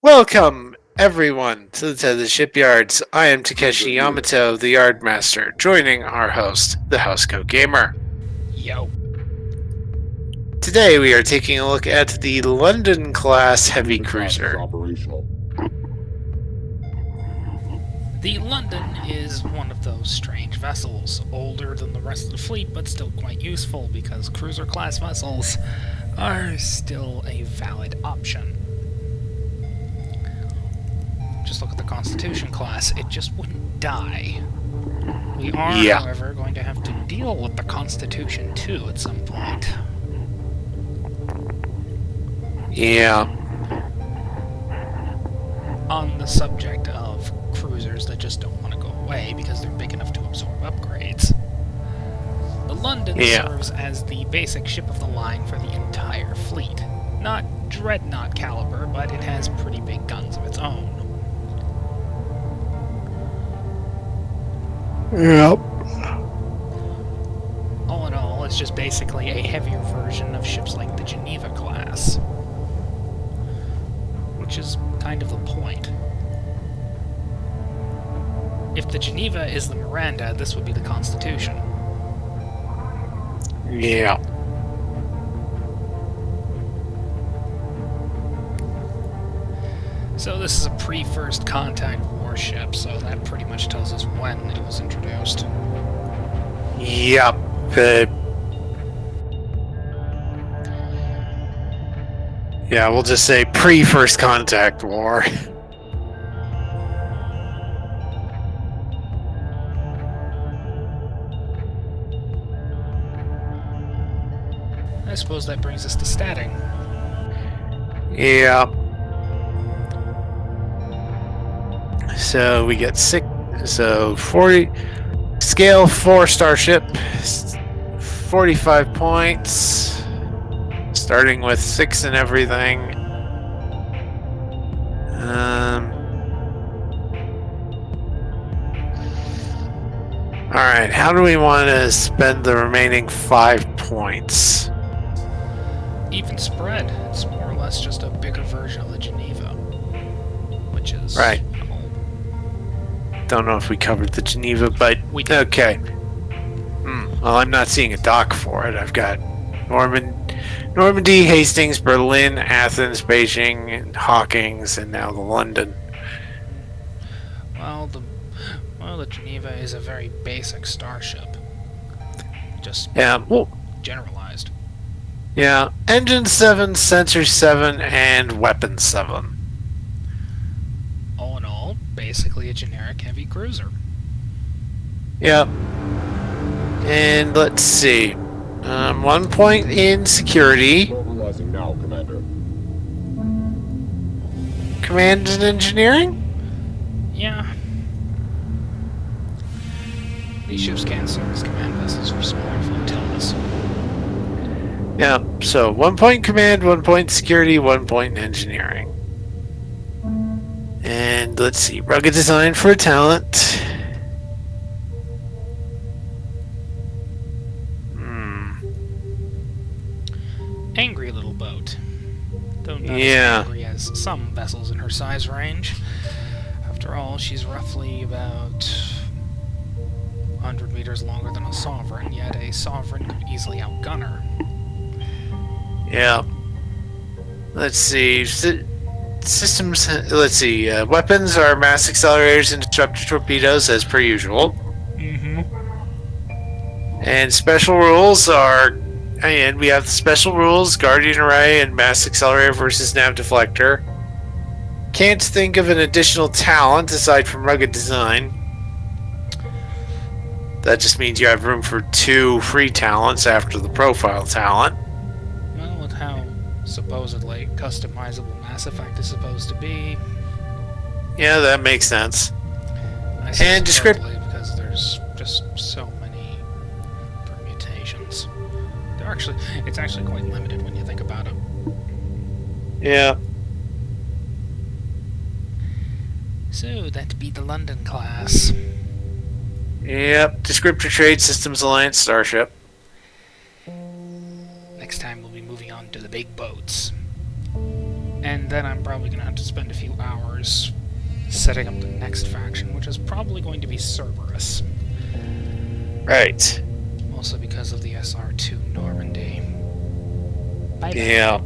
Welcome, everyone, to the Tethys Shipyards. I am Takeshi Yamato, the Yardmaster, joining our host, the Housecoat Gamer. Yo. Today we are taking a look at the London-class heavy cruiser. The London is one of those strange vessels, older than the rest of the fleet, but still quite useful because cruiser-class vessels are still a valid option. Just look at the Constitution class, it just wouldn't die. We are, however, going to have to deal with the Constitution too at some point. Yeah. On the subject of cruisers that just don't want to go away because they're big enough to absorb upgrades, the London serves as the basic ship of the line for the entire fleet. Not dreadnought caliber, but it has pretty big guns of its own. Yep. All in all, it's just basically a heavier version of ships like the Geneva class, which is kind of the point. If the Geneva is the Miranda, this would be the Constitution. Yeah. So this is a pre-First Contact warship, so that pretty much tells us when it was introduced. Yep. Yeah, we'll just say pre-First Contact War. I suppose that brings us to statting. Yeah. So we get 40 scale 4 starship, 45 points, starting with 6 and everything. Alright, how do we want to spend the remaining 5 points? Even spread. It's more or less just a bigger version of the Geneva, which is... Right. Don't know if we covered the Geneva, but we did. Okay. Well, I'm not seeing a dock for it. I've got Normandy, Hastings, Berlin, Athens, Beijing, Hawkins, and now the London. Well, the Geneva is a very basic starship. Just generalized. Yeah, engine 7, sensor 7, and weapon 7. All in all, basically a generic heavy cruiser. Yep. And let's see. 1 point in security. Mobilizing now, Commander. Command and engineering? Yeah. These ships can serve as command vessels for smaller flotillas. Yeah, so 1 point command, 1 point security, 1 point in engineering. And let's see, rugged design for a talent. Angry little boat. Though not as angry as some vessels in her size range. After all, she's roughly about 100 meters longer than a Sovereign, yet a Sovereign could easily outgun her. Yeah. Let's see. Systems. Let's see. Weapons are mass accelerators and disruptor torpedoes, as per usual. And special rules are. And we have the special rules: Guardian Array and Mass Accelerator versus Nav Deflector. Can't think of an additional talent aside from rugged design. That just means you have room for 2 free talents after the profile talent. Well, with how supposedly customizable Mass Effect is supposed to be... Yeah, that makes sense. And descriptively, because there's just so many permutations. It's actually quite limited when you think about it. Yeah. So, that'd be the London class. Yep, Descriptor Trade Systems Alliance starship. Next time we'll be moving on to the big boats. And then I'm probably going to have to spend a few hours setting up the next faction, which is probably going to be Cerberus. Right. Mostly because of the SR2 Normandy. Bye-bye. Yeah.